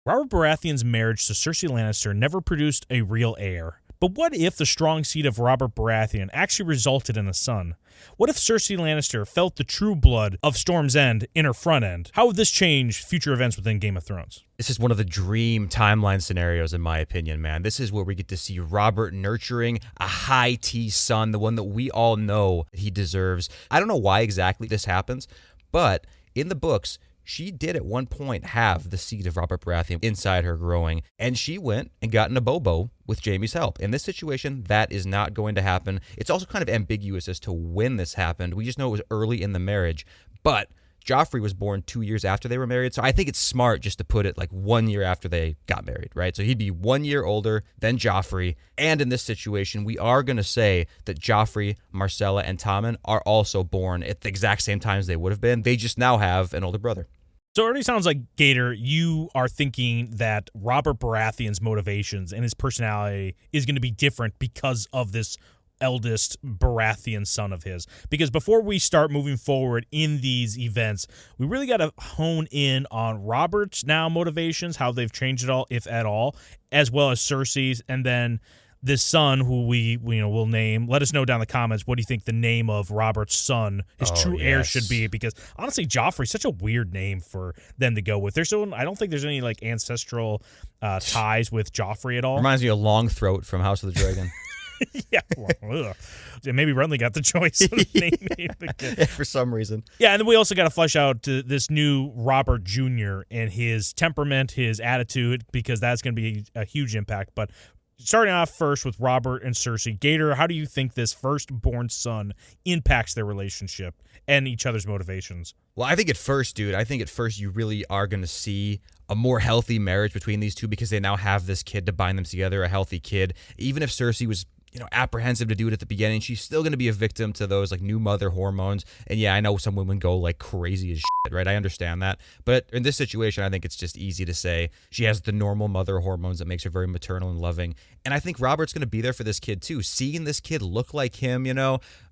Robert Baratheon's marriage to Cersei Lannister never produced a real heir. But what if the strong seed of Robert Baratheon actually resulted in a son? What if Cersei Lannister felt the true blood of Storm's End in her front end? How would this change future events within Game of Thrones? This is one of the dream timeline scenarios, in my opinion, man. This is where we get to see Robert nurturing a high-T son, the one that we all know he deserves. I don't know why exactly this happens, but in the books, she did at one point have the seed of Robert Baratheon inside her growing, and she went and got in a bobo with Jaime's help. In this situation, that is not going to happen. It's also kind of ambiguous as to when this happened. We just know it was early in the marriage, but Joffrey was born 2 years after they were married, so I think it's smart just to put it like 1 year after they got married, right? So he'd be 1 year older than Joffrey, and in this situation, we are going to say that Joffrey, Myrcella, and Tommen are also born at the exact same times they would have been. They just now have an older brother. So it already sounds like, Gator, you are thinking that Robert Baratheon's motivations and his personality is going to be different because of this eldest Baratheon son of his. Because before we start moving forward in these events, we really got to hone in on Robert's now motivations, how they've changed at all, if at all, as well as Cersei's, and then this son who we will name. Let us know down in the comments, what do you think the name of Robert's son, his true heir, should be? Because honestly, Joffrey's such a weird name for them to go with. I don't think there's any like ancestral ties with Joffrey at all. Reminds me of Longthroat from House of the Dragon. Yeah, well, maybe Renly got the choice of the name. Yeah, for some reason. Yeah, and then we also got to flesh out this new Robert Jr. and his temperament, his attitude, because that's going to be a huge impact. But starting off first with Robert and Cersei, Gator, how do you think this firstborn son impacts their relationship and each other's motivations? Well, I think at first, dude, you really are going to see a more healthy marriage between these two because they now have this kid to bind them together, a healthy kid. Even if Cersei was apprehensive to do it at the beginning, she's still going to be a victim to those like new mother hormones. And yeah, I know some women go like crazy as shit, right? I understand that. But in this situation, I think it's just easy to say she has the normal mother hormones that makes her very maternal and loving. And I think Robert's going to be there for this kid too. Seeing this kid look like him,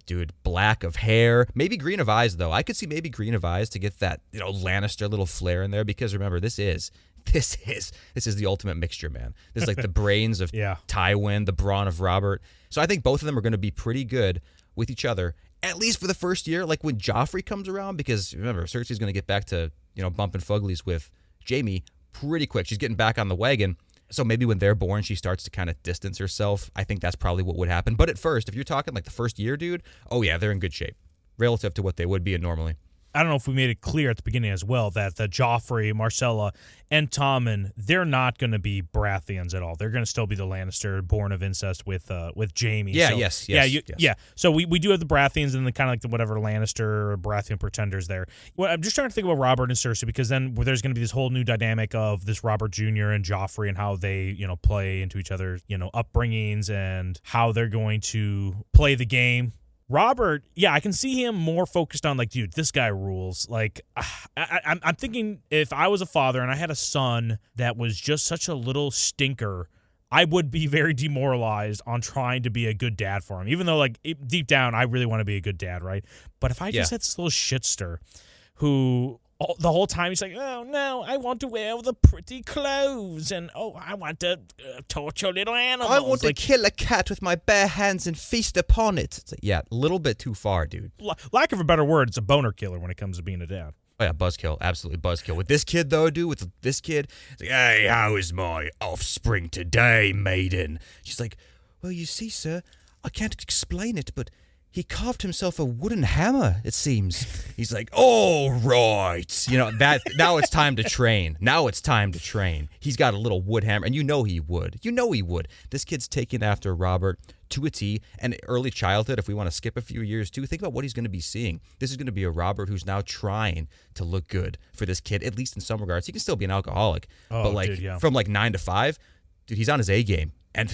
dude, black of hair, maybe green of eyes though. I could see maybe green of eyes to get that, Lannister little flair in there, because remember, this is the ultimate mixture, man. This is like the brains of Tywin, the brawn of Robert. So I think both of them are going to be pretty good with each other, at least for the first year, like when Joffrey comes around, because remember, Cersei's going to get back to, bumping fuglies with Jaime pretty quick. She's getting back on the wagon. So maybe when they're born, she starts to kind of distance herself. I think that's probably what would happen. But at first, if you're talking like the first year, dude, oh yeah, they're in good shape relative to what they would be normally. I don't know if we made it clear at the beginning as well that the Joffrey, Myrcella, and Tommen, they're not going to be Baratheons at all. They're going to still be the Lannister, born of incest with Jaime. Yeah, so, yes. Yeah. So we do have the Baratheons and the kind of like the whatever Lannister or Baratheon pretenders there. Well, I'm just trying to think about Robert and Cersei, because then there's going to be this whole new dynamic of this Robert Jr. and Joffrey and how they, play into each other's, upbringings and how they're going to play the game. Robert, yeah, I can see him more focused on like, dude, this guy rules. Like, I'm thinking if I was a father and I had a son that was just such a little stinker, I would be very demoralized on trying to be a good dad for him. Even though, like, deep down, I really want to be a good dad, right? But if I just had this little shitster who the whole time he's like, oh, no, I want to wear all the pretty clothes, and, I want to torture little animals. I want to kill a cat with my bare hands and feast upon it. It's like, yeah, a little bit too far, dude. Lack of a better word, it's a boner killer when it comes to being a dad. Oh, yeah, buzzkill. Absolutely buzzkill. With this kid, though, dude, it's like, hey, how is my offspring today, maiden? She's like, well, you see, sir, I can't explain it, but he carved himself a wooden hammer, it seems. He's like, all right. Now it's time to train. He's got a little wood hammer, and he would. This kid's taking after Robert to a T, and early childhood, if we want to skip a few years too, think about what he's going to be seeing. This is going to be a Robert who's now trying to look good for this kid, at least in some regards. He can still be an alcoholic, but from like 9 to 5, dude, he's on his A game. And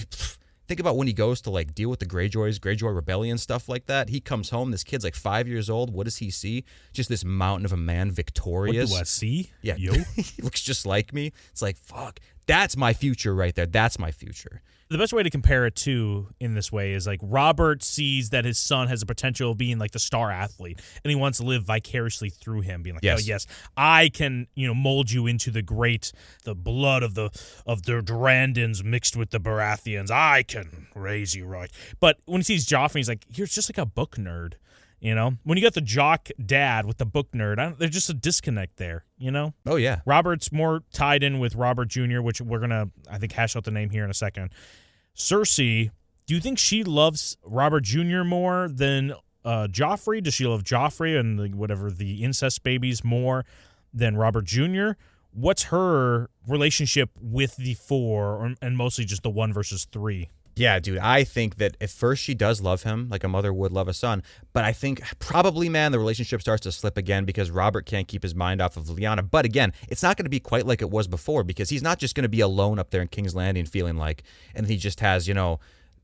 think about when he goes to like deal with the Greyjoy rebellion, stuff like that. He comes home, this kid's like 5 years old. What does he see? Just this mountain of a man, victorious. What do I see? Yeah, Yo. He looks just like me. It's like, fuck, That's my future right there. That's my future. The best way to compare it to in this way is like Robert sees that his son has the potential of being like the star athlete, and he wants to live vicariously through him, being like, Yes. oh yes, I can, mold you into the blood of the Durandons mixed with the Baratheons. I can raise you right. But when he sees Joffrey, he's like, you're just like a book nerd. When you got the jock dad with the book nerd, there's just a disconnect there, Oh, yeah. Robert's more tied in with Robert Jr., which we're going to, I think, hash out the name here in a second. Cersei, do you think she loves Robert Jr. more than Joffrey? Does she love Joffrey and the incest babies more than Robert Jr.? What's her relationship with the four, and mostly just the 1 versus 3? Yeah, dude, I think that at first she does love him like a mother would love a son, but I think probably, man, the relationship starts to slip again because Robert can't keep his mind off of Lyanna. But again, it's not going to be quite like it was before because he's not just going to be alone up there in King's Landing feeling like, and he just has,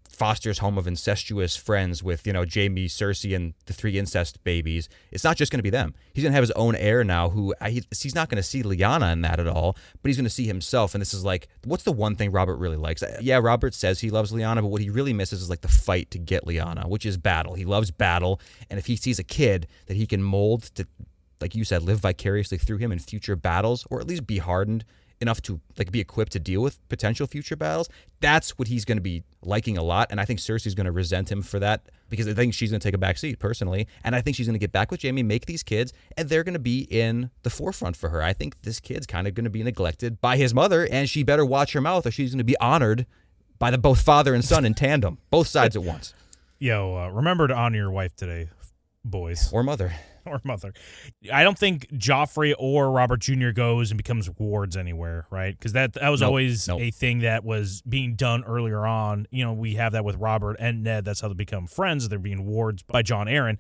Foster's home of incestuous friends with, Jaime, Cersei, and the 3 incest babies. It's not just going to be them. He's going to have his own heir now who he's not going to see Lyanna in that at all, but he's going to see himself. And this is like, what's the one thing Robert really likes? Yeah, Robert says he loves Lyanna, but what he really misses is like the fight to get Lyanna, which is battle. He loves battle. And if he sees a kid that he can mold to, like you said, live vicariously through him in future battles, or at least be hardened enough to be equipped to deal with potential future battles, that's what he's going to be liking a lot. And I think Cersei's going to resent him for that because I think she's going to take a back seat personally. And I think she's going to get back with Jaime, make these kids, and they're going to be in the forefront for her. I think this kid's kind of going to be neglected by his mother, and she better watch her mouth or she's going to be honored by both father and son in tandem, both sides at once. Yo, remember to honor your wife today, boys. Or mother. Or mother. I don't think Joffrey or Robert Jr. goes and becomes wards anywhere, right? Because that was always a thing that was being done earlier on. We have that with Robert and Ned. That's how they become friends. They're being wards by Jon Arryn.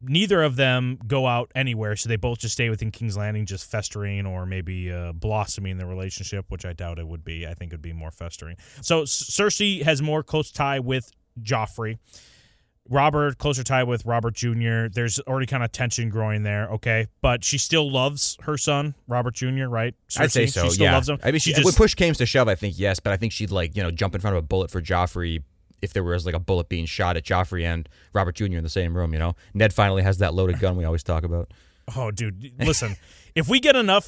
Neither of them go out anywhere, so they both just stay within King's Landing, just festering or maybe blossoming their relationship, which I doubt it would be. I think it would be more festering. So Cersei has more close tie with Joffrey. Robert, closer tie with Robert Jr. There's already kind of tension growing there, okay? But she still loves her son, Robert Jr., right? Cersei, I'd say so, she still loves him. I mean, when push came to shove, I think yes, but I think she'd jump in front of a bullet for Joffrey if there was a bullet being shot at Joffrey and Robert Jr. in the same room, Ned finally has that loaded gun we always talk about. Oh, dude, listen, if we get enough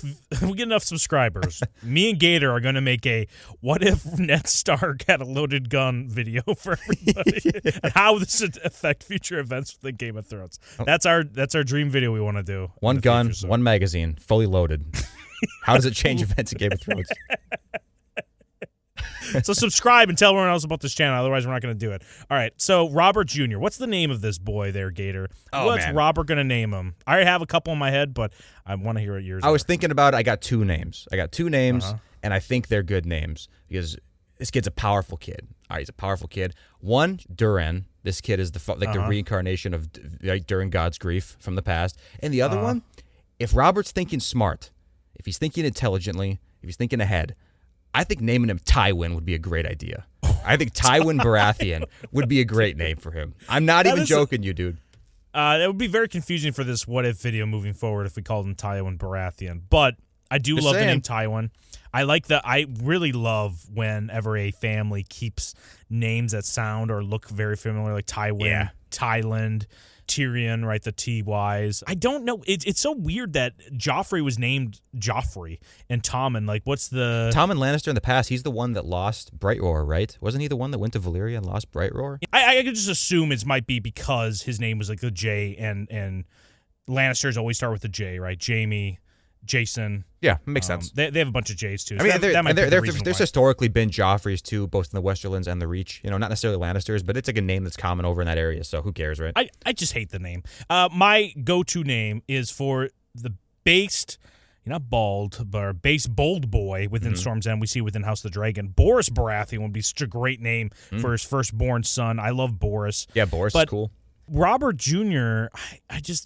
subscribers, me and Gator are going to make a what if Ned Stark had a loaded gun video for everybody and how this would affect future events within Game of Thrones. That's our dream video we want to do. One gun, one magazine, fully loaded. How does it change events in Game of Thrones? So subscribe and tell everyone else about this channel. Otherwise, we're not going to do it. All right. So Robert Jr. What's the name of this boy there, Gator? What's Robert going to name him? I already have a couple in my head, but I want to hear what yours are. I was thinking about it. I got 2 names. And I think they're good names because this kid's a powerful kid. All right, he's a powerful kid. One, Duran. This kid is the reincarnation of during God's grief from the past. And the other one, if Robert's thinking smart, if he's thinking intelligently, if he's thinking ahead, I think naming him Tywin would be a great idea. I think Tywin Baratheon would be a great name for him. I'm not even joking you, dude. It would be very confusing for this what if video moving forward if we called him Tywin Baratheon. But I do love the name Tywin. I really love whenever a family keeps names that sound or look very familiar, like Tywin, Thailand, Tyrion, right? The T-Ys. I don't know. It's so weird that Joffrey was named Joffrey and Tommen. What's the... Tommen Lannister in the past, he's the one that lost Brightroar, right? Wasn't he the one that went to Valyria and lost Brightroar? I could just assume it might be because his name was the J and Lannisters always start with the J, right? Jaime, Jason. Yeah, makes sense. They have a bunch of J's too. So I mean, there's historically been Joffreys too, both in the Westerlands and the Reach. Not necessarily Lannisters, but it's a name that's common over in that area. So who cares, right? I just hate the name. My go-to name is for the based, not bald, but base bold boy within Storm's End. We see within House of the Dragon. Boris Baratheon would be such a great name for his firstborn son. I love Boris. Yeah, Boris is cool. Robert Jr.,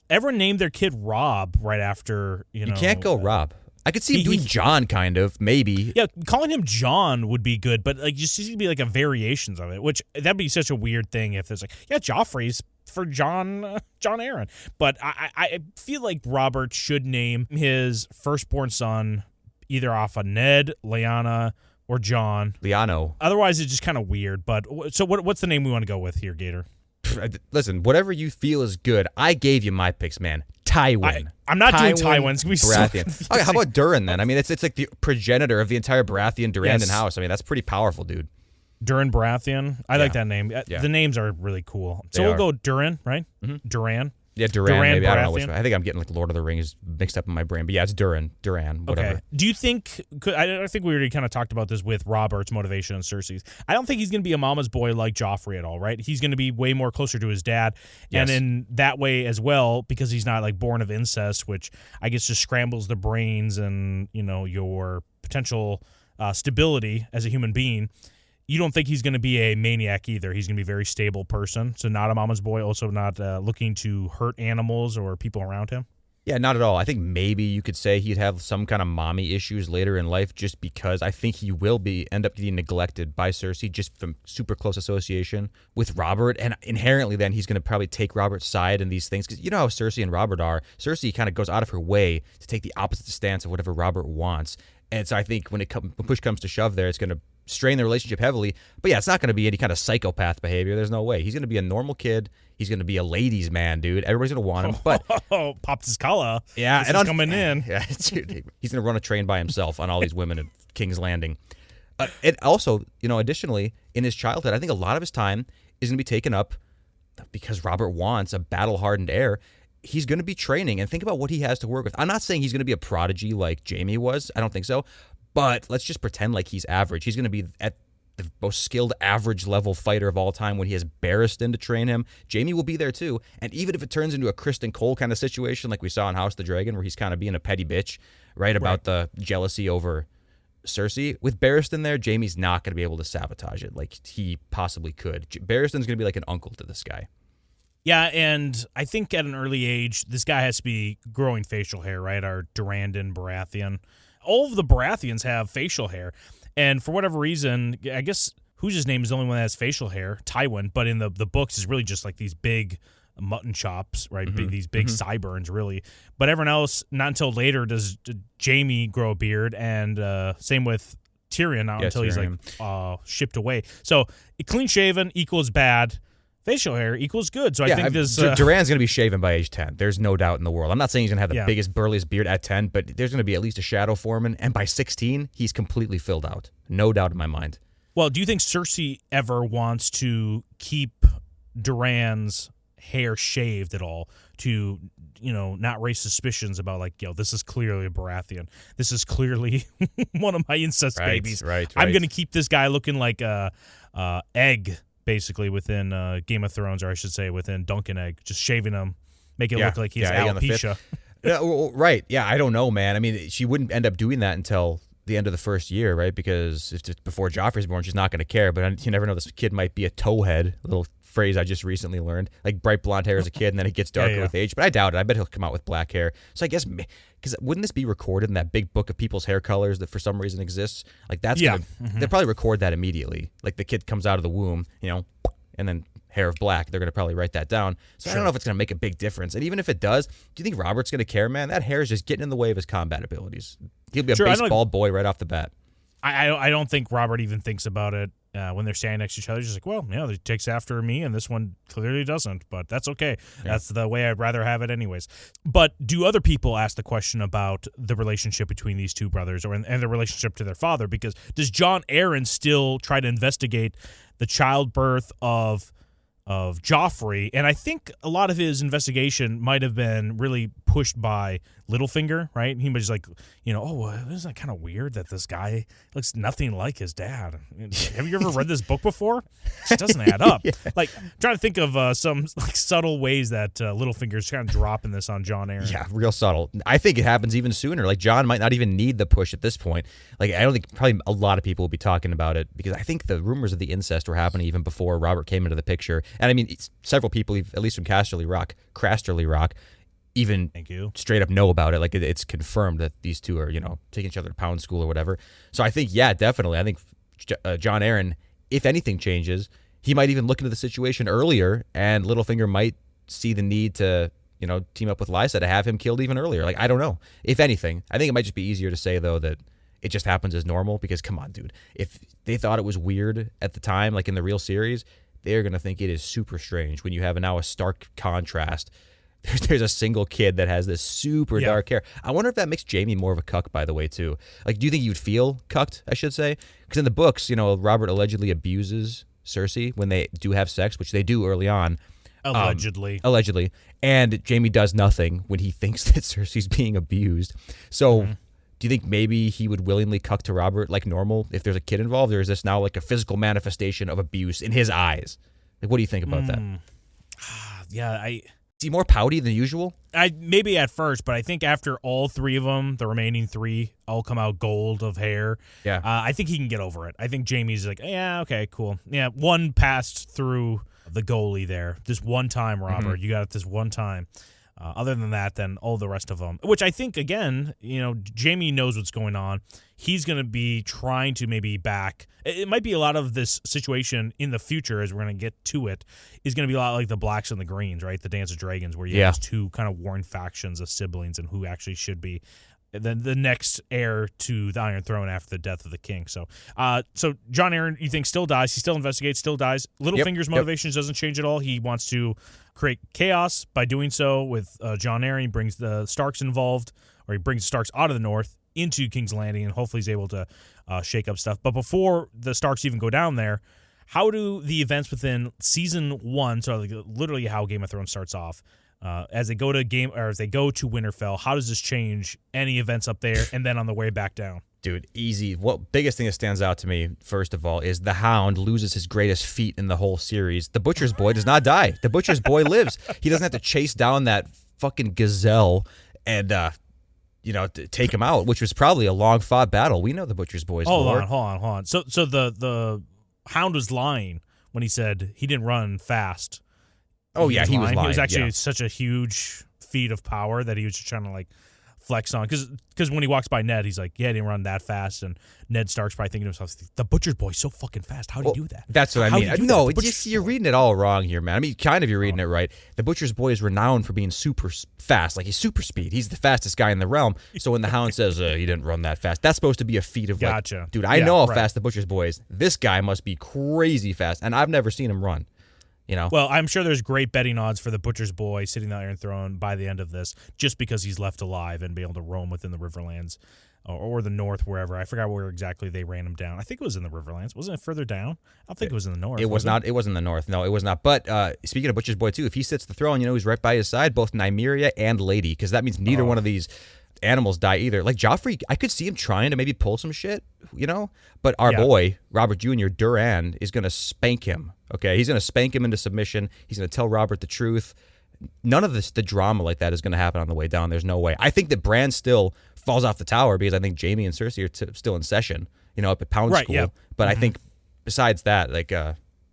everyone named their kid Rob right after, You can't go Rob. I could see him doing John, kind of, maybe. Yeah, calling him John would be good, but just seems to be a variations of it, which that'd be such a weird thing if there's Joffrey's for Jon Arryn. But I feel like Robert should name his firstborn son either off of Ned, Lyanna, or John. Liano. Otherwise, it's just kind of weird. But so what's the name we want to go with here, Gator? Listen, whatever you feel is good. I gave you my picks, man. Tywin. I'm not doing Tywin. It's going to be Baratheon. so Okay, how about Durin then? I mean, it's like the progenitor of the entire Baratheon Durrandon house. I mean, that's pretty powerful, dude. Durin Baratheon. I like that name. The names are really cool. So we'll go Durin, right? Mm-hmm. Duran. Yeah, Duran maybe. Baratheon. I don't know which one. I think I'm getting like Lord of the Rings mixed up in my brain. But yeah, it's Duran, whatever. Okay. Do you think, I think we already kind of talked about this with Robert's motivation and Cersei's. I don't think he's going to be a mama's boy like Joffrey at all, right? He's going to be way more closer to his dad. Yes. And in that way as well, because he's not like born of incest, which I guess just scrambles the brains and, your potential stability as a human being. You don't think he's going to be a maniac either. He's going to be a very stable person. So not a mama's boy, also not looking to hurt animals or people around him. Yeah, not at all. I think maybe you could say he'd have some kind of mommy issues later in life just because I think he will end up getting neglected by Cersei just from super close association with Robert. And inherently then he's going to probably take Robert's side in these things because you know how Cersei and Robert are. Cersei kind of goes out of her way to take the opposite stance of whatever Robert wants. And so I think when push comes to shove there, it's going to strain the relationship heavily. But yeah, it's not going to be any kind of psychopath behavior. There's no way. He's going to be a normal kid. He's going to be a ladies' man, dude. Everybody's going to want him. But popped his collar. Yeah, and coming in. Yeah, dude, he's going to run a train by himself on all these women at King's Landing. And also, additionally, in his childhood, I think a lot of his time is going to be taken up because Robert wants a battle-hardened heir. He's going to be training, and think about what he has to work with. I'm not saying he's going to be a prodigy like Jaime was. I don't think so. But let's just pretend like he's average. He's going to be at the most skilled average level fighter of all time when he has Barristan to train him. Jaime will be there too. And even if it turns into a Kristen Cole kind of situation like we saw in House of the Dragon where he's kind of being a petty bitch, right, about the jealousy over Cersei, with Barristan there, Jaime's not going to be able to sabotage it like he possibly could. Barristan's going to be like an uncle to this guy. Yeah, and I think at an early age, this guy has to be growing facial hair, right? Our Durrandon Baratheon. All of the Baratheons have facial hair. And for whatever reason, I guess who's his name is the only one that has facial hair, Tywin. But in the books, it's really just like these big mutton chops, right? Mm-hmm. These big sideburns, really. But everyone else, not until later does Jaime grow a beard. And same with Tyrion, not until Tyrion. He's like shipped away. So clean shaven equals bad. Facial hair equals good. So I think this... Duran's going to be shaven by age 10. There's no doubt in the world. I'm not saying he's going to have the biggest, burliest beard at 10, but there's going to be at least a shadow foreman. And by 16, he's completely filled out. No doubt in my mind. Well, do you think Cersei ever wants to keep Duran's hair shaved at all to, not raise suspicions about this is clearly a Baratheon. This is clearly one of my incest babies. Right. I'm going to keep this guy looking like a egg, basically, within Game of Thrones, or I should say within Duncan Egg, just shaving him, make it look like he's alopecia. Right. Yeah, I don't know, man. I mean, she wouldn't end up doing that until the end of the first year, right? Because if it's before Joffrey's born, she's not going to care. But you never know, this kid might be a towhead, a little phrase I just recently learned, like bright blonde hair as a kid, and then it gets darker with age. But I doubt it. I bet he'll come out with black hair. So I guess, because wouldn't this be recorded in that big book of people's hair colors that for some reason exists? Like that's they'll probably record that immediately. Like the kid comes out of the womb, and then hair of black. They're going to probably write that down. So I don't know if it's going to make a big difference. And even if it does, do you think Robert's going to care, man? That hair is just getting in the way of his combat abilities. He'll be a baseball boy right off the bat. I don't think Robert even thinks about it when they're standing next to each other. He's just like, well, it takes after me, and this one clearly doesn't, but that's okay. Yeah. That's the way I'd rather have it anyways. But do other people ask the question about the relationship between these two brothers and the relationship to their father? Because does Jon Arryn still try to investigate the childbirth of Joffrey? And I think a lot of his investigation might have been really pushed by Littlefinger, right? He was like, isn't that kind of weird that this guy looks nothing like his dad? Have you ever read this book before? It doesn't add up. Like, I'm trying to think of some subtle ways that Littlefinger's kind of dropping this on Jon Arryn. Yeah, real subtle. I think it happens even sooner. Like, Jon might not even need the push at this point. Like, I don't think probably a lot of people will be talking about it because I think the rumors of the incest were happening even before Robert came into the picture. And I mean, several people, at least from Casterly Rock, even straight up know about it. Like it's confirmed that these two are, taking each other to pound school or whatever. So I think, definitely. I think Jon Arryn, if anything changes, he might even look into the situation earlier, and Littlefinger might see the need to, team up with Lysa to have him killed even earlier. Like, I don't know. If anything, I think it might just be easier to say, though, that it just happens as normal. Because come on, dude, if they thought it was weird at the time, like in the real series, they're gonna think it is super strange when you have now a stark contrast. There's a single kid that has this super dark hair. I wonder if that makes Jaime more of a cuck, by the way, too. Like, do you think you'd feel cucked, I should say? Because in the books, Robert allegedly abuses Cersei when they do have sex, which they do early on. Allegedly. Allegedly. And Jaime does nothing when he thinks that Cersei's being abused. So do you think maybe he would willingly cuck to Robert like normal if there's a kid involved? Or is this now like a physical manifestation of abuse in his eyes? Like, what do you think about that? Is he more pouty than usual? Maybe at first, but I think after all three of them, the remaining three, all come out gold of hair. Yeah. I think he can get over it. I think Jaime's like, yeah, okay, cool. Yeah, one passed through the goalie there. This one time, Robert. You got it this one time. Other than that, then all the rest of them, which I think, again, Jaime knows what's going on. He's going to be trying to maybe back. It might be a lot of this situation in the future, as we're going to get to it, is going to be a lot like the Blacks and the Greens, right? The Dance of Dragons, where you have these two kind of warring factions of siblings and who actually should be the next heir to the Iron Throne after the death of the king. So Jon Arryn, you think, still dies. He still investigates, still dies. Littlefinger's motivations doesn't change at all. He wants to create chaos by doing so with Jon Arryn. He brings the Starks involved, or he brings Starks out of the north into King's Landing, and hopefully he's able to shake up stuff. But before the Starks even go down there, how do the events within season 1, so like literally how Game of Thrones starts off, as they go to Winterfell, how does this change any events up there and then on the way back down? Dude, easy. What biggest thing that stands out to me, first of all, is the Hound loses his greatest feat in the whole series. The Butcher's Boy does not die. The Butcher's Boy lives. He doesn't have to chase down that fucking gazelle and take him out, which was probably a long fought battle. We know the Butcher's Boy's lore. Hold on. So the Hound was lying when he said he didn't run fast. Oh, yeah, he was lying. He was actually such a huge feat of power that he was just trying to like flex on. Because when he walks by Ned, he's like, yeah, he didn't run that fast. And Ned Stark's probably thinking to himself, the Butcher's Boy's so fucking fast. How do you do that? That's what I mean. No, you're reading it all wrong here, man. I mean, kind of you're reading it right. The Butcher's Boy is renowned for being super fast. Like, he's super speed. He's the fastest guy in the realm. So when the Hound says, he didn't run that fast, that's supposed to be a feat of like, dude, I know how fast the Butcher's Boy is. This guy must be crazy fast. And I've never seen him run. Well, I'm sure there's great betting odds for the Butcher's Boy sitting on the Iron Throne by the end of this, just because he's left alive and be able to roam within the Riverlands or the North, wherever. I forgot where exactly they ran him down. I think it was in the Riverlands. Wasn't it further down? I don't think it was in the North. It was not. It wasn't in the North. No, it was not. But speaking of Butcher's Boy, too, if he sits the throne, he's right by his side, both Nymeria and Lady, because that means neither one of these animals die either. Like Joffrey, I could see him trying to maybe pull some shit, but our boy, Robert Jr., Durand, is going to spank him. Okay, he's going to spank him into submission. He's going to tell Robert the truth. None of the drama like that is going to happen on the way down. There's no way. I think that Bran still falls off the tower because I think Jaime and Cersei are still in session, up at Pound School. Yeah. But I think besides that,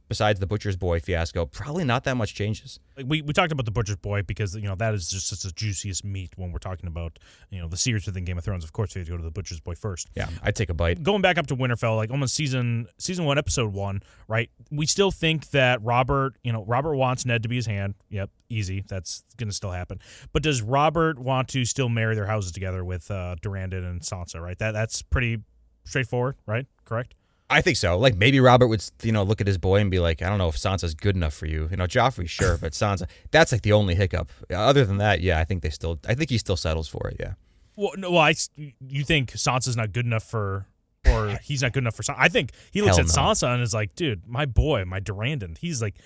besides the Butcher's Boy fiasco, probably not that much changes. We talked about the Butcher's Boy because that is just such the juiciest meat when we're talking about the series within Game of Thrones. Of course, we have to go to the Butcher's Boy first. Yeah, I'd take a bite. Going back up to Winterfell, like almost season 1, episode 1, right? We still think that Robert wants Ned to be his hand. Yep, easy. That's going to still happen. But does Robert want to still marry their houses together with Durandon and Sansa? Right. That's pretty straightforward, right? Correct. I think so. Like maybe Robert would, look at his boy and be like, I don't know if Sansa's good enough for you. Joffrey, sure, but Sansa, that's like the only hiccup. Other than that, yeah, I think he still settles for it. Yeah. Well, no, you think Sansa's not good enough for, or he's not good enough for Sansa? I think he looks at Sansa and is like, dude, my boy, my Durandon, he's like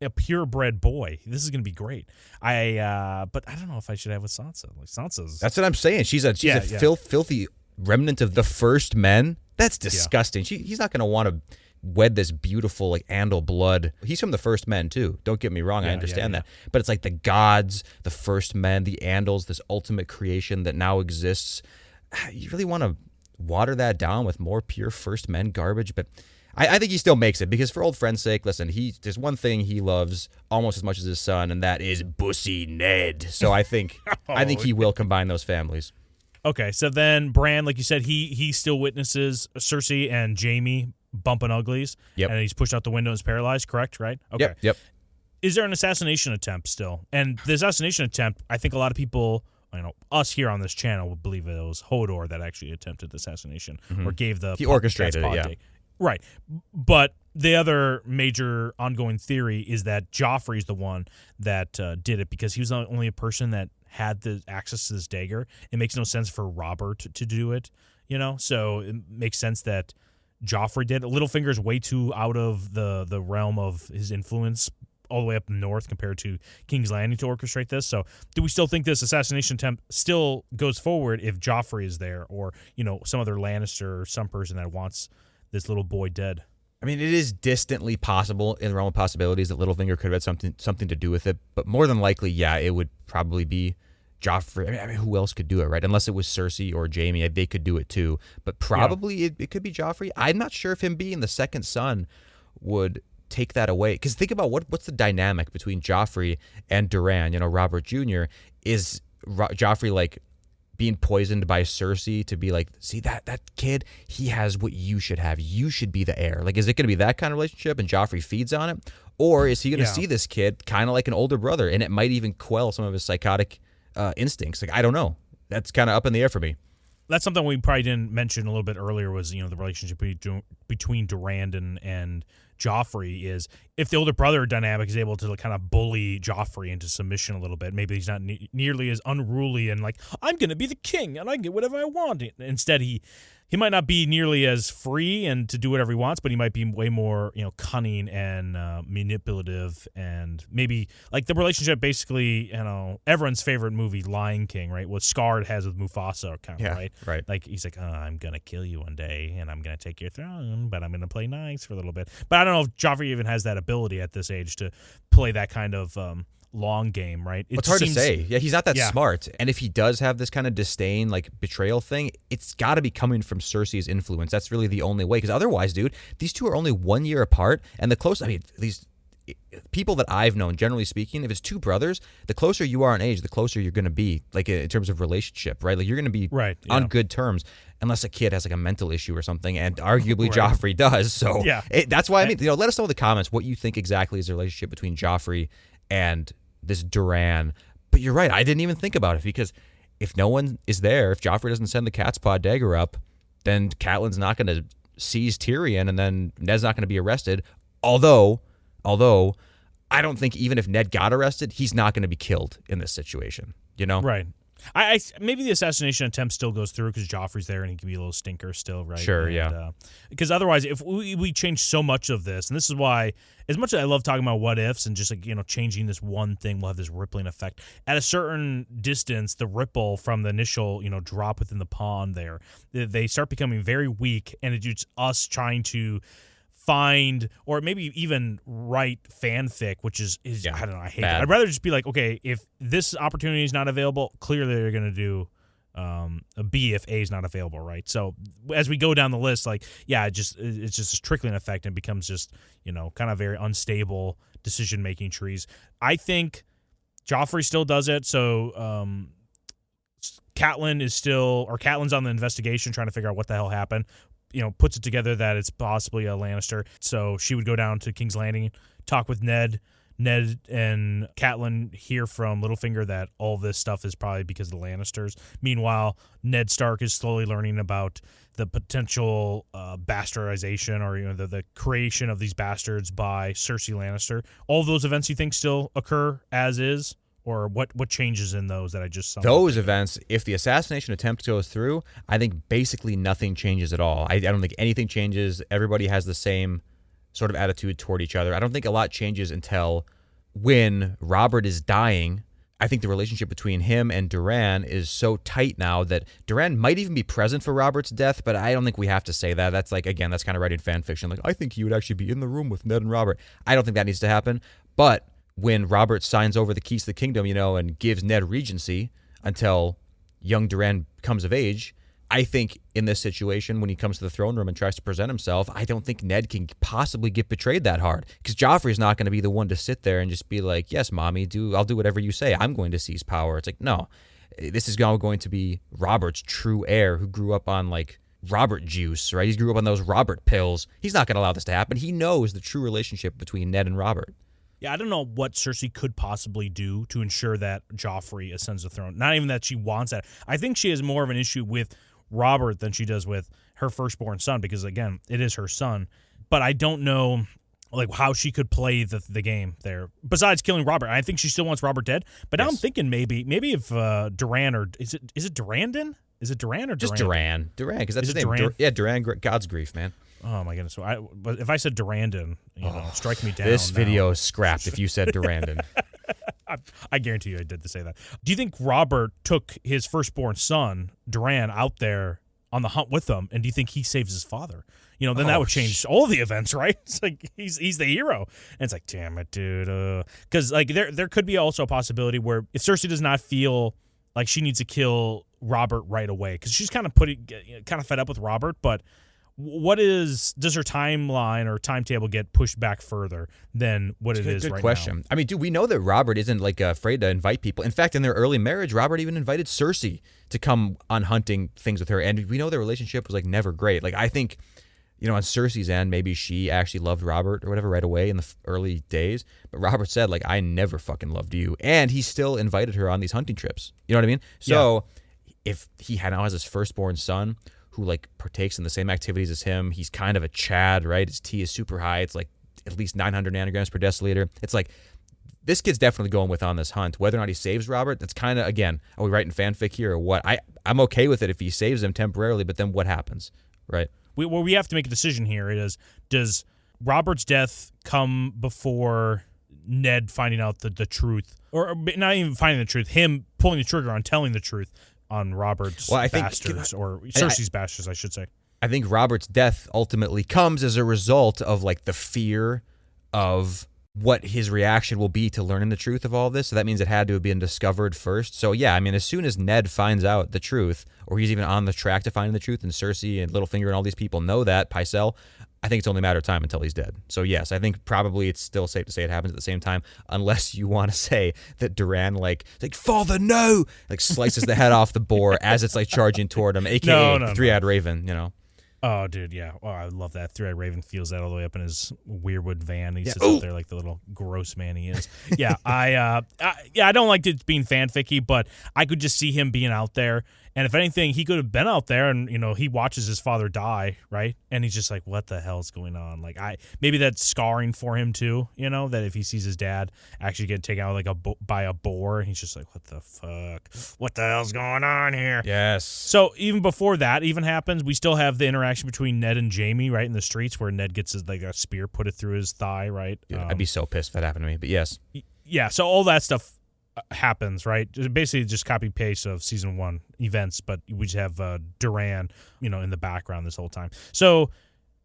a purebred boy. This is gonna be great. But I don't know if I should have with Sansa. Like Sansa's. That's what I'm saying. She's a filthy remnant of the first men. That's disgusting. Yeah. He's not going to want to wed this beautiful, like, Andal blood. He's from the first men, too. Don't get me wrong. I understand that. But it's like the gods, the first men, the Andals, this ultimate creation that now exists. You really want to water that down with more pure first men garbage? But I think he still makes it because for old friend's sake, listen, there's one thing he loves almost as much as his son, and that is Bussy Ned. So I think he will combine those families. Okay, so then Bran, like you said, he still witnesses Cersei and Jaime bumping uglies, and he's pushed out the window and is paralyzed, correct, right? Okay. Yep. Is there an assassination attempt still? And the assassination attempt, I think a lot of people, us here on this channel would believe it was Hodor that actually attempted the assassination or gave the... He orchestrated it, yeah. Right. But the other major ongoing theory is that Joffrey's the one that did it because he was the only person that had the access to this dagger. It makes no sense for Robert to do it, So it makes sense that Joffrey did it. Littlefinger's way too out of the realm of his influence all the way up north compared to King's Landing to orchestrate this. So do we still think this assassination attempt still goes forward if Joffrey is there or, some other Lannister or some person that wants this little boy dead? I mean, it is distantly possible in the realm of possibilities that Littlefinger could have had something to do with it, but more than likely, yeah, it would probably be Joffrey. I mean, who else could do it, right? Unless it was Cersei or Jaime, they could do it too. But probably it could be Joffrey. I'm not sure if him being the second son would take that away. Because think about what's the dynamic between Joffrey and Doran, Robert Jr. Is Joffrey like being poisoned by Cersei to be like, see that kid, he has what you should have. You should be the heir. Like, is it going to be that kind of relationship and Joffrey feeds on it? Or is he going to see this kid kind of like an older brother and it might even quell some of his psychotic instincts? Like, I don't know. That's kind of up in the air for me. That's something we probably didn't mention a little bit earlier was, the relationship between Durand and Joffrey is if the older brother dynamic is able to kind of bully Joffrey into submission a little bit, maybe he's not nearly as unruly and like, I'm going to be the king and I can get whatever I want. Instead, he might not be nearly as free and to do whatever he wants, but he might be way more, cunning and manipulative and maybe like the relationship basically, everyone's favorite movie, Lion King, right? What Scar has with Mufasa, kind of, right? Right. Like he's like, I'm going to kill you one day and I'm going to take your throne, but I'm going to play nice for a little bit. But I don't know if Joffrey even has that ability at this age to play that kind of long game, right? It's hard to say. Yeah, he's not that smart. And if he does have this kind of disdain, like betrayal thing, it's got to be coming from Cersei's influence. That's really the only way. Because otherwise, dude, these two are only 1 year apart. And these people that I've known, generally speaking, if it's two brothers, the closer you are in age, the closer you're going to be, like in terms of relationship, right? Like you're going to be on good terms. Unless a kid has like a mental issue or something, and arguably Joffrey does. So that's why let us know in the comments what you think exactly is the relationship between Joffrey and this Doran. But you're right, I didn't even think about it because if no one is there, if Joffrey doesn't send the cat's paw dagger up, then Catelyn's not going to seize Tyrion, and then Ned's not going to be arrested. Although I don't think even if Ned got arrested, he's not going to be killed in this situation. Right. I maybe the assassination attempt still goes through because Joffrey's there and he can be a little stinker still, right? Sure, because otherwise, if we change so much of this, and this is why, as much as I love talking about what ifs and just like changing this one thing will have this rippling effect. At a certain distance, the ripple from the initial drop within the pond there, they start becoming very weak, and it's us trying to find or maybe even write fanfic, which is I don't know, I hate it. I'd rather just be like, okay, if this opportunity is not available, clearly they're going to do a B if A is not available, right? So as we go down the list, like, it's just a trickling effect and becomes just, kind of very unstable decision-making trees. I think Joffrey still does it, so Catelyn's on the investigation trying to figure out what the hell happened. Puts it together that it's possibly a Lannister. So she would go down to King's Landing, talk with Ned. Ned and Catelyn hear from Littlefinger that all this stuff is probably because of the Lannisters. Meanwhile, Ned Stark is slowly learning about the potential bastardization or the creation of these bastards by Cersei Lannister. All of those events you think still occur as is? Or what changes in those that I just saw? Those events, if the assassination attempt goes through, I think basically nothing changes at all. I don't think anything changes. Everybody has the same sort of attitude toward each other. I don't think a lot changes until when Robert is dying. I think the relationship between him and Doran is so tight now that Doran might even be present for Robert's death, but I don't think we have to say that. That's like, again, that's kind of writing fan fiction. Like, I think he would actually be in the room with Ned and Robert. I don't think that needs to happen, but when Robert signs over the keys to the kingdom, and gives Ned regency until young Doran comes of age, I think in this situation, when he comes to the throne room and tries to present himself, I don't think Ned can possibly get betrayed that hard because Joffrey's not going to be the one to sit there and just be like, yes, mommy, I'll do whatever you say. I'm going to seize power. It's like, no, this is going to be Robert's true heir who grew up on like Robert juice, right? He grew up on those Robert pills. He's not going to allow this to happen. He knows the true relationship between Ned and Robert. Yeah, I don't know what Cersei could possibly do to ensure that Joffrey ascends the throne. Not even that she wants that. I think she has more of an issue with Robert than she does with her firstborn son because, again, it is her son. But I don't know like how she could play the game there. Besides killing Robert, I think she still wants Robert dead. But now I'm thinking maybe if Duran or is it Durandon? Is it Duran or just Duran? Duran, because that's his name. Duran? Duran, God's grief, man. Oh my goodness! But if I said Durandon, strike me down. This video is scrapped if you said Durandon. I guarantee you I did to say that. Do you think Robert took his firstborn son, Duran, out there on the hunt with them, and do you think he saves his father? Then that would change all the events, right? It's like he's the hero. And it's like, damn it, dude. Because like there could be also a possibility where if Cersei does not feel like she needs to kill Robert right away, because she's kind of fed up with Robert, but does her timeline or timetable get pushed back further than what it is right now? Good question. I mean, dude, we know that Robert isn't like afraid to invite people. In fact, in their early marriage, Robert even invited Cersei to come on hunting things with her. And we know their relationship was like never great. Like I think, on Cersei's end, maybe she actually loved Robert or whatever right away in the early days. But Robert said, like, I never fucking loved you. And he still invited her on these hunting trips. You know what I mean? So if he now has his firstborn son who like partakes in the same activities as him, he's kind of a Chad, right? His T is super high. It's like at least 900 nanograms per deciliter. It's like this kid's definitely going with on this hunt. Whether or not he saves Robert, that's kind of, again, are we writing fanfic here or what? I'm okay with it if he saves him temporarily, but then what happens, right? We have to make a decision here. It is, does Robert's death come before Ned finding out the truth? Or not even finding the truth, him pulling the trigger on telling the truth on Robert's bastards, or Cersei's bastards, I should say. I think Robert's death ultimately comes as a result of like the fear of what his reaction will be to learning the truth of all this. So that means it had to have been discovered first. So yeah, I mean, as soon as Ned finds out the truth, or he's even on the track to finding the truth, and Cersei and Littlefinger and all these people know that, Pycelle, I think it's only a matter of time until he's dead. So yes, I think probably it's still safe to say it happens at the same time, unless you want to say that Duran like Father, no, like slices the head off the boar as it's like charging toward him, aka the three-eyed raven, Oh, dude, yeah. Oh, I love that. Three-eyed raven feels that all the way up in his weirwood van. He sits up there like the little gross man he is. Yeah, I don't like it being fanficky, but I could just see him being out there. And if anything, he could have been out there and, he watches his father die, right? And he's just like, what the hell's going on? Like, maybe that's scarring for him too, that if he sees his dad actually get taken out like by a boar, he's just like, what the fuck? What the hell's going on here? Yes. So even before that even happens, we still have the interaction between Ned and Jaime, right, in the streets where Ned gets like a spear put it through his thigh, right? Dude, I'd be so pissed if that happened to me, but yes. Yeah, so all that stuff happens, right? Basically just copy paste of season 1 events, but we just have Duran, in the background this whole time. So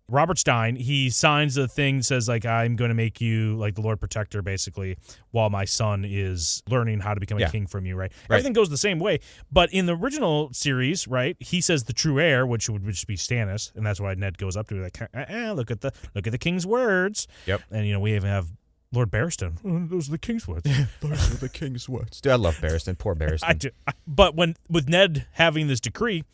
Robert Stein, he signs a thing, says like, I'm going to make you like the Lord Protector, basically, while my son is learning how to become a king from you, right? Everything goes the same way. But in the original series, right, he says the true heir, which would just be Stannis, and that's why Ned goes up to like, look at the king's words. Yep. And we even have Lord Barristan. Those are the king's words. Those are the king's words. Dude, I love Barristan. Poor Barristan. I do. But with Ned having this decree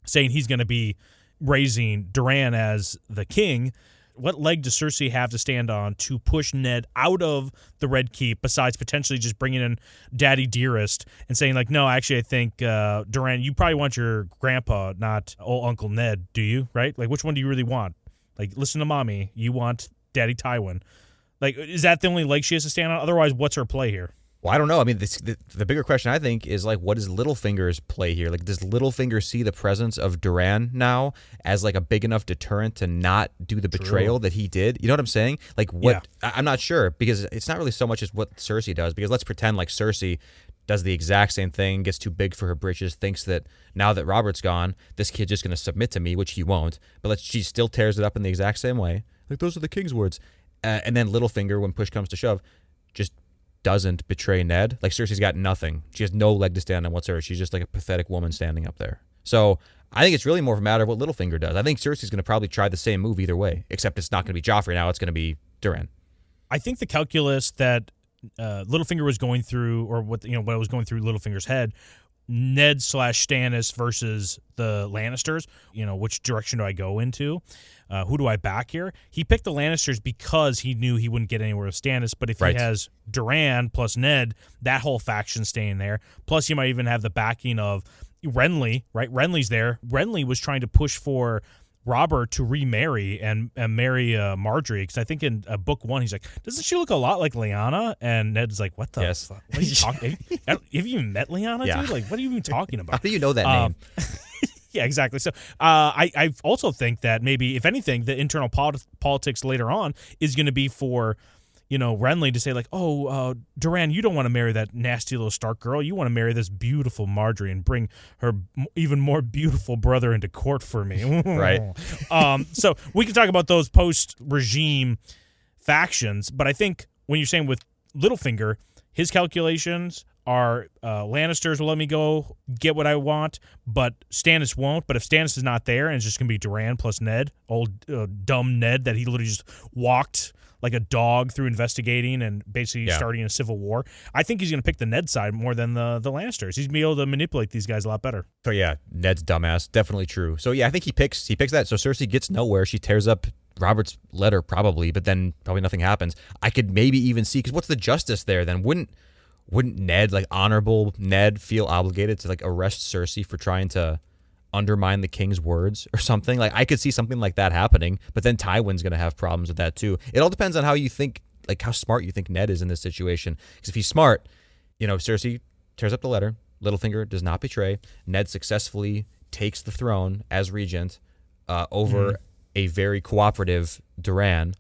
saying he's going to be raising Duran as the king, what leg does Cersei have to stand on to push Ned out of the Red Keep, besides potentially just bringing in Daddy Dearest and saying, like, no, actually, I think, Duran, you probably want your grandpa, not old Uncle Ned, do you? Right? Like, which one do you really want? Like, listen to Mommy. You want Daddy Tywin. Like, is that the only leg she has to stand on? Otherwise, what's her play here? Well, I don't know. I mean, the bigger question, I think, is like, what is Littlefinger's play here? Like, does Littlefinger see the presence of Duran now as like a big enough deterrent to not do the betrayal that he did? You know what I'm saying? Like, what? Yeah. I'm not sure, because it's not really so much as what Cersei does, because let's pretend like Cersei does the exact same thing, gets too big for her britches, thinks that now that Robert's gone, this kid's just going to submit to me, which he won't. But she still tears it up in the exact same way. Like, those are the king's words. And then Littlefinger, when push comes to shove, just doesn't betray Ned. Like, Cersei's got nothing. She has no leg to stand on whatsoever. She's just like a pathetic woman standing up there. So I think it's really more of a matter of what Littlefinger does. I think Cersei's going to probably try the same move either way, except it's not going to be Joffrey now. It's going to be Duran. I think the calculus that Littlefinger was going through, or what was going through Littlefinger's head, Ned slash Stannis versus the Lannisters, which direction do I go into? Who do I back here? He picked the Lannisters because he knew he wouldn't get anywhere with Stannis, but if he has Duran plus Ned, that whole faction staying there. Plus, you might even have the backing of Renly, right? Renly's there. Renly was trying to push for Robert to remarry and marry Marjorie, because I think in book 1 he's like, doesn't she look a lot like Lyanna? And Ned's like, what the fuck? What are you talking? Have you even met Lyanna, dude? Like, what are you even talking about? How do you know that name? Yeah, exactly. So I also think that maybe, if anything, the internal politics later on is going to be for, Renly to say like, oh, Duran, you don't want to marry that nasty little Stark girl. You want to marry this beautiful Marjorie and bring her even more beautiful brother into court for me. Right. So we can talk about those post-regime factions, but I think when you're saying with Littlefinger, his calculations are Lannisters will let me go get what I want, but Stannis won't. But if Stannis is not there and it's just going to be Duran plus Ned, old dumb Ned that he literally just walked like a dog through investigating and basically starting a civil war, I think he's going to pick the Ned side more than the Lannisters. He's going to be able to manipulate these guys a lot better. So yeah, Ned's dumbass, definitely true. So yeah, I think he picks that. So Cersei gets nowhere. She tears up Robert's letter probably, but then probably nothing happens. I could maybe even see, because what's the justice there then? Wouldn't Ned, like honorable Ned, feel obligated to like arrest Cersei for trying to undermine the king's words or something? Like, I could see something like that happening, but then Tywin's going to have problems with that too. It all depends on how you think, like how smart you think Ned is in this situation. Because if he's smart, Cersei tears up the letter, Littlefinger does not betray, Ned successfully takes the throne as regent over a very cooperative Duran.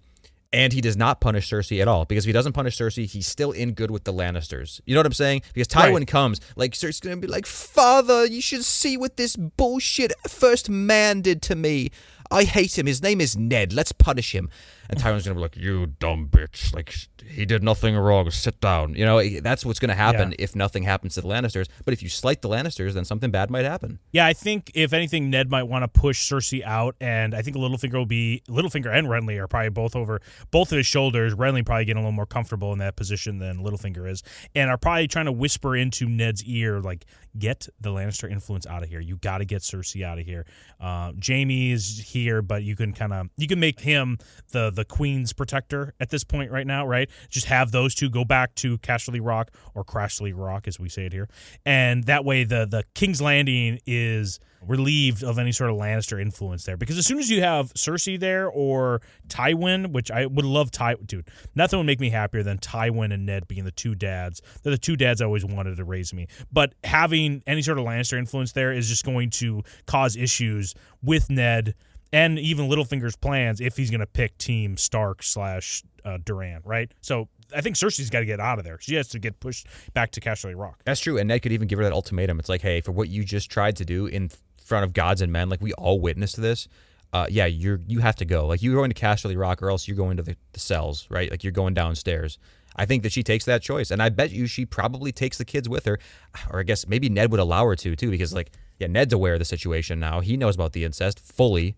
And he does not punish Cersei at all, because if he doesn't punish Cersei, he's still in good with the Lannisters. You know what I'm saying? Because Tywin comes, like, Cersei's going to be like, Father, you should see what this bullshit first man did to me. I hate him. His name is Ned. Let's punish him. And Tywin's going to be like, you dumb bitch. Like, he did nothing wrong. Sit down. That's what's going to happen if nothing happens to the Lannisters. But if you slight the Lannisters, then something bad might happen. Yeah, I think, if anything, Ned might want to push Cersei out, and I think Littlefinger and Renly are probably both over both of his shoulders. Renly probably getting a little more comfortable in that position than Littlefinger is, and are probably trying to whisper into Ned's ear, like, get the Lannister influence out of here. You got to get Cersei out of here. Jaime is here, but you can make him the queen's protector at this point right now, right? Just have those two go back to Casterly Rock, or Crashly Rock as we say it here, and that way the King's Landing is relieved of any sort of Lannister influence there. Because as soon as you have Cersei there, or Tywin, which I would love, dude, nothing would make me happier than Tywin and Ned being the two dads. They're the two dads I always wanted to raise me. But having any sort of Lannister influence there is just going to cause issues with Ned and even Littlefinger's plans if he's going to pick Team Stark / Duran, right? So I think Cersei's got to get out of there. She has to get pushed back to Casterly Rock. That's true, and Ned could even give her that ultimatum. It's like, hey, for what you just tried to do in front of gods and men, like we all witnessed this, you have to go. Like, you're going to Casterly Rock, or else you're going to the cells, right? Like, you're going downstairs. I think that she takes that choice, and I bet you she probably takes the kids with her, or I guess maybe Ned would allow her to too, because Ned's aware of the situation now. He knows about the incest fully.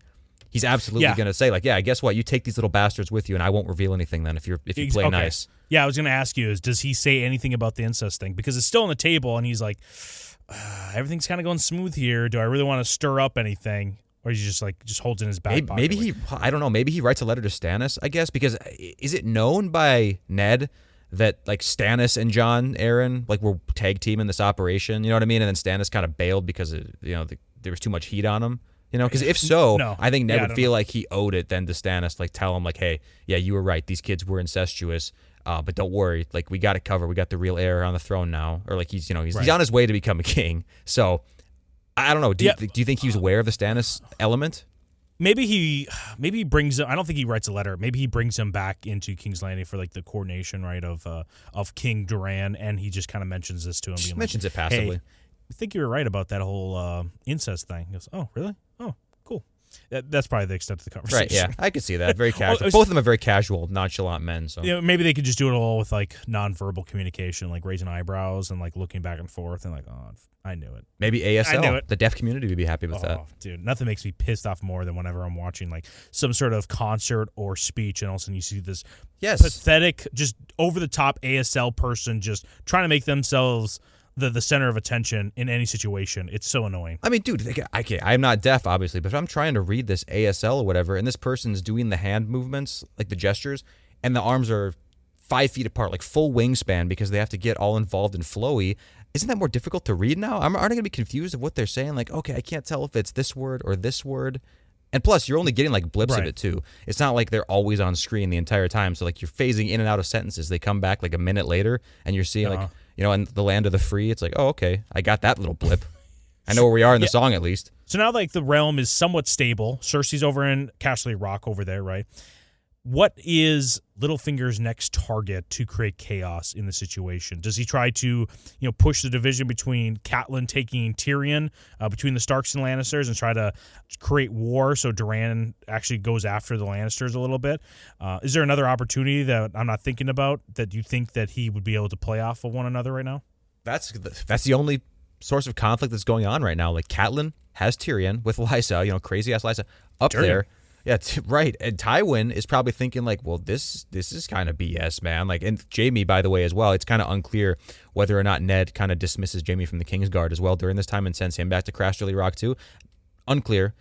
He's absolutely going to say, like, yeah, guess what? You take these little bastards with you, and I won't reveal anything then if you play nice. Yeah, I was going to ask you, does he say anything about the incest thing? Because it's still on the table, and he's like, everything's kind of going smooth here. Do I really want to stir up anything? Or he just holds in his back pocket? Maybe I don't know. Maybe he writes a letter to Stannis, I guess, because is it known by Ned that like Stannis and Jon Arryn were tag team in this operation? You know what I mean? And then Stannis kind of bailed because there was too much heat on him. Because if so, no. I think Ned would feel like he owed it then to Stannis, tell him hey, yeah, you were right. These kids were incestuous, but don't worry, we got it covered. We got the real heir on the throne now, or he's on his way to become a king. So I don't know. Do you think he was aware of the Stannis element? Maybe he brings him. I don't think he writes a letter. Maybe he brings him back into King's Landing for the coordination, right, of King Duran, and he just kind of mentions this to him. Just mentions it passively. Hey, I think you were right about that whole incest thing. He goes, oh, really? Oh, cool. That's probably the extent of the conversation. Right, yeah. I could see that. Very casual. Both of them are very casual, nonchalant men. So maybe they could just do it all with nonverbal communication, raising eyebrows and looking back and forth and oh, I knew it. Maybe ASL. I knew it. The deaf community would be happy with that. Dude, nothing makes me pissed off more than whenever I'm watching some sort of concert or speech, and all of a sudden you see this pathetic, just over the top ASL person just trying to make themselves the center of attention in any situation. It's so annoying. I mean, dude, I'm not deaf, obviously, but if I'm trying to read this ASL or whatever, and this person's doing the hand movements, like the gestures, and the arms are 5 feet apart, like full wingspan, because they have to get all involved and flowy, isn't that more difficult to read now? Aren't I going to be confused of what they're saying? Like, okay, I can't tell if it's this word or this word. And plus, you're only getting like blips of it too. It's not like they're always on screen the entire time. So like you're phasing in and out of sentences. They come back like a minute later, and you're seeing like, in the land of the free, it's like, oh, okay, I got that little blip. I know where we are in the song at least. So now like the realm is somewhat stable. Cersei's over in Casterly Rock over there, right? What is Littlefinger's next target to create chaos in the situation? Does he try to, push the division between Catelyn taking Tyrion, between the Starks and Lannisters, and try to create war so Doran actually goes after the Lannisters a little bit? Is there another opportunity that I'm not thinking about that you think that he would be able to play off of one another right now? That's the only source of conflict that's going on right now. Like Catelyn has Tyrion with Lysa, crazy ass Lysa up there. Yeah, right. And Tywin is probably thinking like, well, this is kind of BS, man. Like, and Jaime, by the way, as well. It's kind of unclear whether or not Ned kind of dismisses Jaime from the Kingsguard as well during this time and sends him back to Casterly Rock too. Unclear.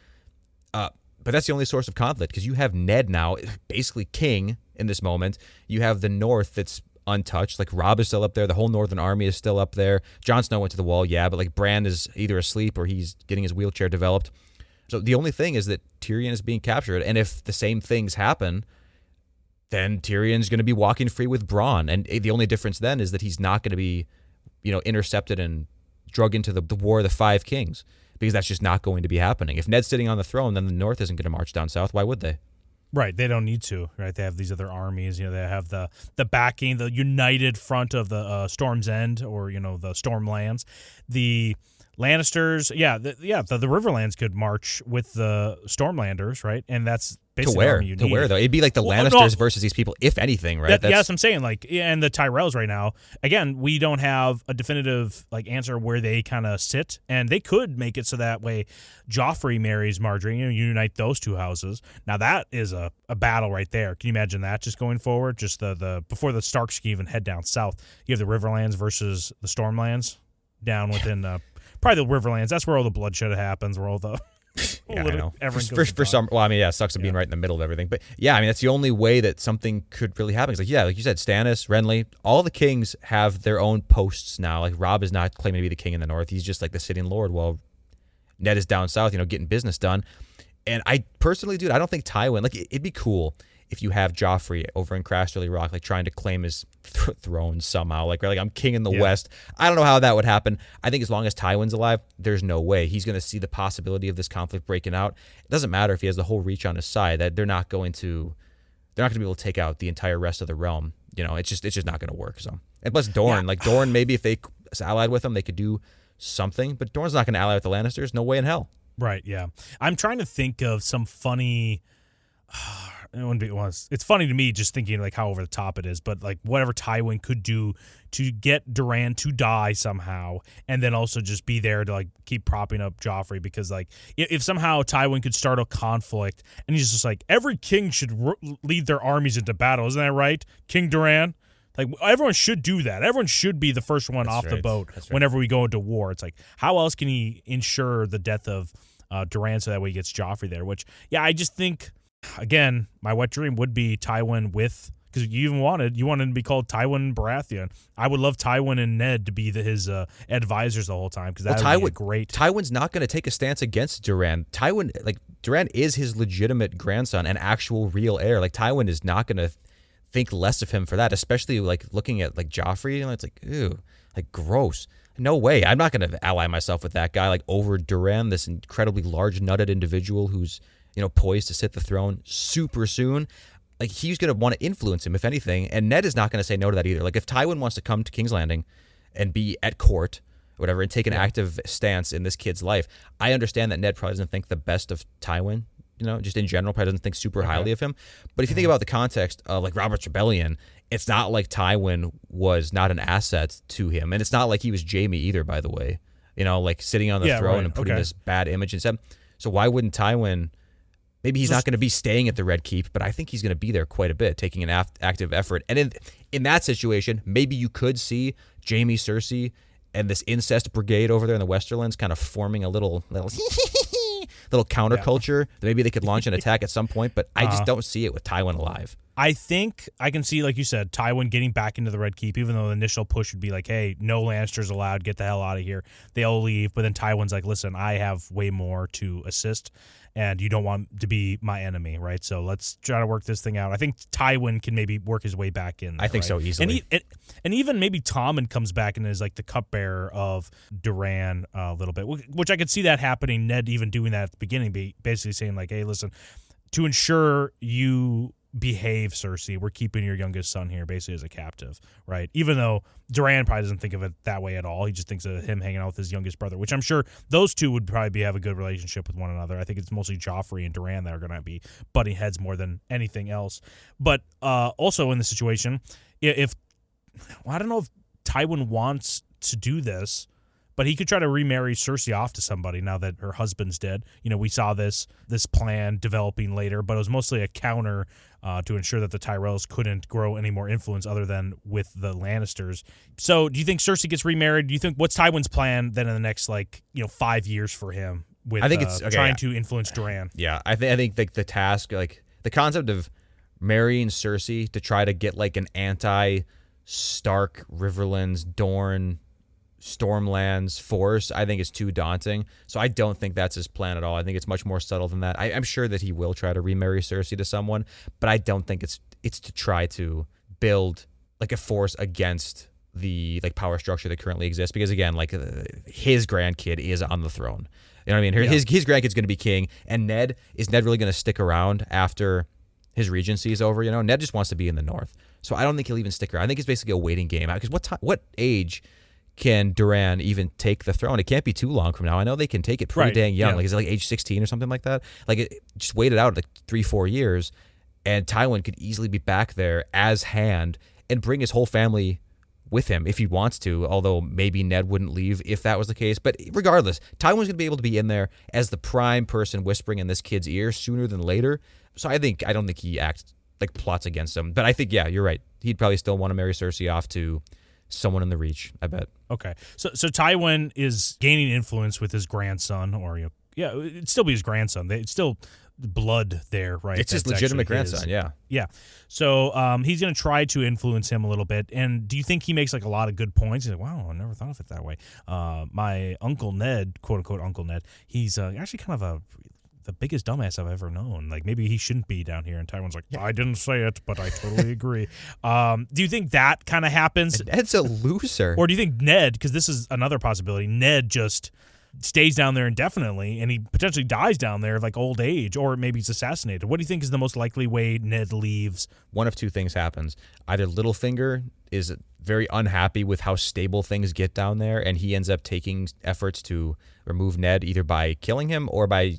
But that's the only source of conflict because you have Ned now, basically king in this moment. You have the North that's untouched. Like Robb is still up there. The whole Northern Army is still up there. Jon Snow went to the Wall, yeah, but like Bran is either asleep or he's getting his wheelchair developed. So the only thing is that Tyrion is being captured, and if the same things happen, then Tyrion's going to be walking free with Bronn, and the only difference then is that he's not going to be, intercepted and drug into the War of the Five Kings, because that's just not going to be happening. If Ned's sitting on the throne, then the North isn't going to march down south. Why would they? Right, they don't need to. Right, they have these other armies. They have the backing, the united front of the Storm's End, or the Stormlands, the Lannisters, the Riverlands could march with the Stormlanders, right? And that's basically to where though? It'd be like the Lannisters versus these people, if anything, right? That's what I'm saying. Like, and the Tyrells right now. Again, we don't have a definitive answer where they kind of sit, and they could make it so that way Joffrey marries Marjorie. Unite those two houses. Now that is a battle right there. Can you imagine that just going forward? Just the before the Starks can even head down south, you have the Riverlands versus the Stormlands down within. Probably the Riverlands. That's where all the bloodshed happens. Where all the I know. For some, well, I mean, it sucks being right in the middle of everything. But yeah, I mean, that's the only way that something could really happen. It's like you said, Stannis, Renly, all the kings have their own posts now. Like Robb is not claiming to be the king in the north. He's just like the sitting lord. While Ned is down south, getting business done. And I personally, dude, I don't think Tywin. Like, it'd be cool if you have Joffrey over in Casterly Rock, like trying to claim his throne somehow, like I'm king in the West. I don't know how that would happen. I think as long as Tywin's alive, there's no way he's going to see the possibility of this conflict breaking out. It doesn't matter if he has the whole reach on his side; that they're not going to be able to take out the entire rest of the realm. It's just not going to work. So, and plus Dorne, Dorne, maybe if they allied with him, they could do something. But Dorne's not going to ally with the Lannisters. No way in hell. Right. Yeah. I'm trying to think of some funny. It's funny to me just thinking like how over the top it is, but like whatever Tywin could do to get Doran to die somehow, and then also just be there to like keep propping up Joffrey, because like if somehow Tywin could start a conflict and he's just like, every king should lead their armies into battle, isn't that right, King Doran? Like everyone should do that. Everyone should be the first one off the boat whenever we go into war. It's like, how else can he ensure the death of Doran so that way he gets Joffrey there? Which I just think. Again, my wet dream would be Tywin because you wanted to be called Tywin Baratheon. I would love Tywin and Ned to be his advisors the whole time, because that would be great. Tywin's not going to take a stance against Doran. Doran is his legitimate grandson and actual real heir. Like Tywin is not going to think less of him for that, especially like looking at like Joffrey. It's like, ew, like gross. No way. I'm not going to ally myself with that guy like over Doran, this incredibly large nutted individual who's poised to sit the throne super soon. Like, he's going to want to influence him, if anything, and Ned is not going to say no to that either. Like, if Tywin wants to come to King's Landing and be at court, whatever, and take an active stance in this kid's life, I understand that Ned probably doesn't think the best of Tywin, just in general, probably doesn't think super highly of him. But if you think about the context of, like, Robert's Rebellion, it's not like Tywin was not an asset to him, and it's not like he was Jaime either, by the way. Like, sitting on the throne and putting this bad image instead. So why wouldn't Tywin... Maybe he's not going to be staying at the Red Keep, but I think he's going to be there quite a bit, taking an active effort. And in that situation, maybe you could see Jaime, Cersei, and this incest brigade over there in the Westerlands kind of forming a little counterculture that maybe they could launch an attack at some point, but I just don't see it with Tywin alive. I think I can see, like you said, Tywin getting back into the Red Keep, even though the initial push would be like, hey, no Lannisters allowed, get the hell out of here. They all leave, but then Tywin's like, listen, I have way more to assist, and you don't want to be my enemy, right? So let's try to work this thing out. I think Tywin can maybe work his way back in there, I think so easily. And even maybe Tommen comes back and is like the cupbearer of Duran a little bit, which I could see that happening. Ned even doing that at the beginning, basically saying like, hey, listen, to ensure you behave, Cersei, we're keeping your youngest son here basically as a captive, right? Even though Duran probably doesn't think of it that way at all. He just thinks of him hanging out with his youngest brother, which I'm sure those two would probably have a good relationship with one another. I think it's mostly Joffrey and Duran that are going to be butting heads more than anything else. But also in the situation, I don't know if Tywin wants to do this, but he could try to remarry Cersei off to somebody now that her husband's dead. You know, we saw this plan developing later, but it was mostly a counter to ensure that the Tyrells couldn't grow any more influence other than with the Lannisters. So do you think Cersei gets remarried? Do you think what's Tywin's plan then in the next 5 years for him with trying to influence Duran? Yeah, I think the task, like the concept of marrying Cersei to try to get like an anti-Stark, Riverlands, Dorne, Stormlands force, I think is too daunting. So I don't think that's his plan at all. I think it's much more subtle than that. I'm sure that he will try to remarry Cersei to someone, but I don't think it's to try to build like a force against the power structure that currently exists. Because again, his grandkid is on the throne. You know what I mean? His grandkid's going to be king, and is Ned really going to stick around after his regency is over? You know, Ned just wants to be in the north, so I don't think he'll even stick around. I think it's basically a waiting game. Because what age can Duran even take the throne? It can't be too long from now. I know they can take it pretty dang young. Is it age 16 or something like that? Just wait it out 3-4 years, and Tywin could easily be back there as hand and bring his whole family with him if he wants to, although maybe Ned wouldn't leave if that was the case. But regardless, Tywin's going to be able to be in there as the prime person whispering in this kid's ear sooner than later. So I don't think he acts plots against him. But I think, yeah, you're right. He'd probably still want to marry Cersei off to someone in the Reach, I bet. Okay. So Tywin is gaining influence with his grandson, it'd still be his grandson. It's still blood there, right? It's his legitimate grandson, yeah. Yeah. So he's going to try to influence him a little bit. And do you think he makes a lot of good points? He's like, wow, I never thought of it that way. My Uncle Ned, quote unquote Uncle Ned, he's actually kind of the biggest dumbass I've ever known. Maybe he shouldn't be down here. And Tywin's like, I didn't say it, but I totally agree. Do you think that kind of happens? And Ned's a loser. Or do you think Ned, because this is another possibility, Ned just stays down there indefinitely and he potentially dies down there of old age, or maybe he's assassinated? What do you think is the most likely way Ned leaves? One of two things happens. Either Littlefinger is very unhappy with how stable things get down there, and he ends up taking efforts to remove Ned either by killing him or by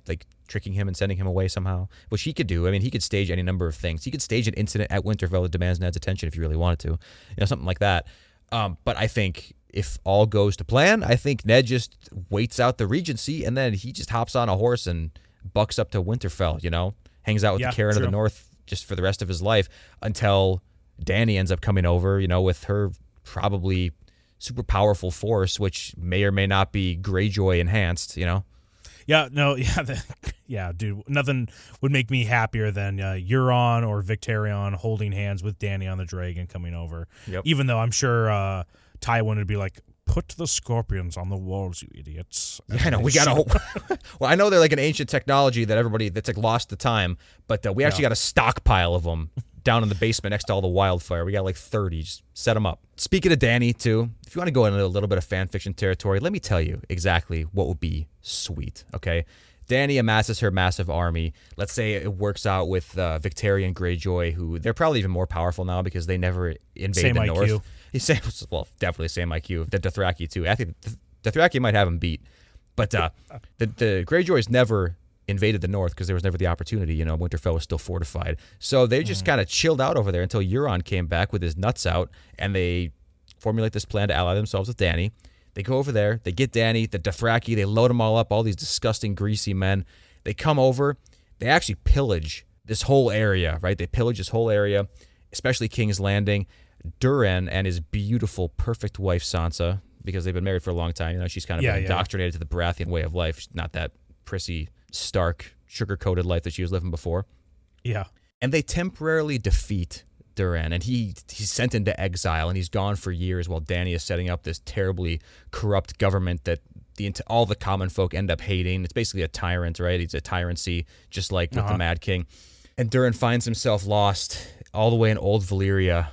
tricking him and sending him away somehow, which he could do. I mean, he could stage any number of things. He could stage an incident at Winterfell that demands Ned's attention if he really wanted to, something like that. But I think if all goes to plan, I think Ned just waits out the Regency, and then he just hops on a horse and bucks up to Winterfell, hangs out with the Karen of the North just for the rest of his life until Dany ends up coming over, with her probably super powerful force, which may or may not be Greyjoy enhanced, Yeah, no, yeah, dude. Nothing would make me happier than Euron or Victarion holding hands with Dany on the dragon coming over. Yep. Even though I'm sure Tywin would be like, put the scorpions on the walls, you idiots. Yeah, I know. We got to. Well, I know they're an ancient technology that that's lost to time, but we actually got a stockpile of them down in the basement next to all the wildfire. We got 30. Just set them up. Speaking of Dany, too, if you want to go into a little bit of fan fiction territory, let me tell you exactly what would be sweet, okay? Dany amasses her massive army. Let's say it works out with Victarion Greyjoy, who they're probably even more powerful now because they never invaded the North. Well, definitely same IQ. The Dothraki, too. I think the Dothraki might have him beat. But the Greyjoys never invaded the North because there was never the opportunity. Winterfell was still fortified. So they just kind of chilled out over there until Euron came back with his nuts out, and they formulate this plan to ally themselves with Dany. They go over there, they get Dany, the Dothraki, they load them all up, all these disgusting, greasy men. They come over, they actually pillage this whole area, right? They pillage this whole area, especially King's Landing. Durin and his beautiful, perfect wife, Sansa, because they've been married for a long time. You know, she's kind of been indoctrinated to the Baratheon way of life. She's not that prissy, Stark, sugar-coated life that she was living before. Yeah. And they temporarily defeat Duran, and he's sent into exile, and he's gone for years while Dany is setting up this terribly corrupt government that all the common folk end up hating. It's basically a tyrant, right? He's a tyrancy, just like with the Mad King. And Duran finds himself lost all the way in Old Valyria,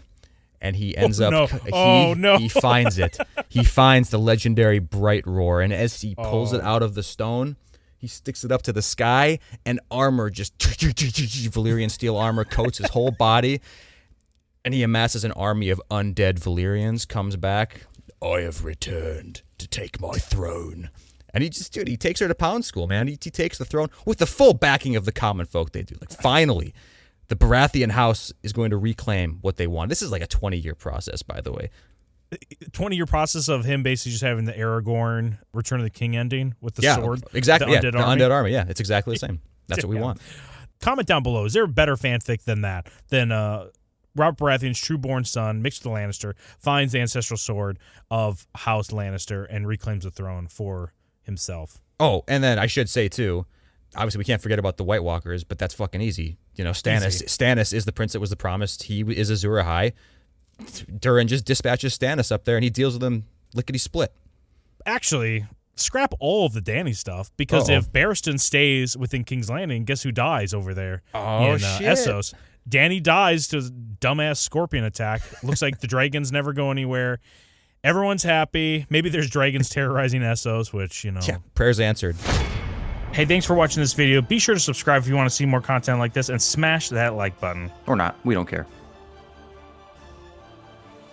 and he ends he finds it. He finds the legendary Bright Roar, and as he pulls it out of the stone, he sticks it up to the sky, and armor just Valyrian steel armor coats his whole body, and he amasses an army of undead Valyrians, comes back. I have returned to take my throne. And he takes her to Pound School, man. He takes the throne with the full backing of the common folk. They do. Like, finally, the Baratheon house is going to reclaim what they want. This is like a 20-year process, by the way. 20-year process of him basically just having the Aragorn Return of the King ending with the sword. Exactly. The undead army. Yeah, it's exactly the same. That's what we want. Comment down below. Is there a better fanfic than that? Than Robert Baratheon's true-born son, mixed with the Lannister, finds the ancestral sword of House Lannister and reclaims the throne for himself. Oh, and then I should say, too, obviously we can't forget about the White Walkers, but that's fucking easy. You know, Stannis is the prince that was the promised. He is Azor Ahai. Duran just dispatches Stannis up there, and he deals with him lickety-split. Actually, scrap all of the Dany stuff, because if Barristan stays within King's Landing, guess who dies over there in shit. Essos? Dany dies to a dumbass scorpion attack. Looks like the dragons never go anywhere. Everyone's happy. Maybe there's dragons terrorizing Essos, which, you know. Yeah, prayers answered. Hey, thanks for watching this video. Be sure to subscribe if you want to see more content like this, and smash that like button. Or not, we don't care.